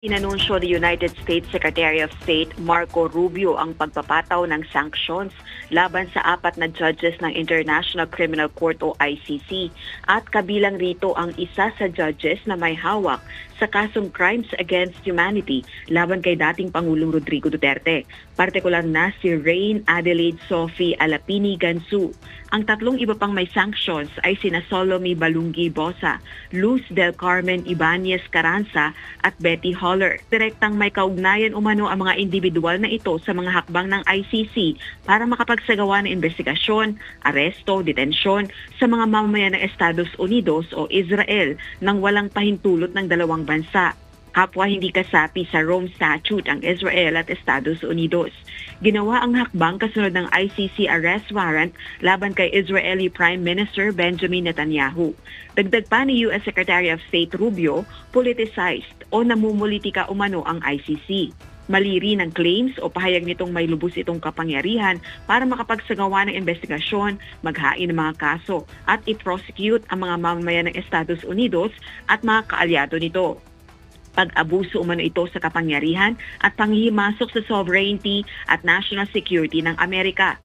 Inanunsyo ni United States Secretary of State Marco Rubio ang pagpapataw ng sanctions laban sa 4 na judges ng International Criminal Court o ICC at kabilang rito ang isa sa judges na may hawak sa kasong Crimes Against Humanity laban kay dating Pangulong Rodrigo Duterte, partikular na si Rain Adelaide Sophie Alapini Gansu. Ang 3 iba pang may sanctions ay sina Solomi Balungi Bosa, Luz del Carmen Ibanez Carranza at Betty Holler. Direktang may kaugnayan umano ang mga individual na ito sa mga hakbang ng ICC para makapagsagawa ng investigasyon, aresto, detensyon sa mga mamamayan ng Estados Unidos o Israel nang walang pahintulot ng dalawang bansa. Kapwa hindi kasapi sa Rome Statute ang Israel at Estados Unidos. Ginawa ang hakbang kasunod ng ICC arrest warrant laban kay Israeli Prime Minister Benjamin Netanyahu. Dagdag pa ni U.S. Secretary of State Rubio, politicized o namumulitika umano ang ICC. Mali rin ang claims o pahayag nitong may lubos itong kapangyarihan para makapagsagawa ng investigasyon, maghain ng mga kaso at i-prosecute ang mga mamamayan ng Estados Unidos at mga kaalyado nito. Pag-abuso umano ito sa kapangyarihan at panghihimasok sa sovereignty at national security ng Amerika.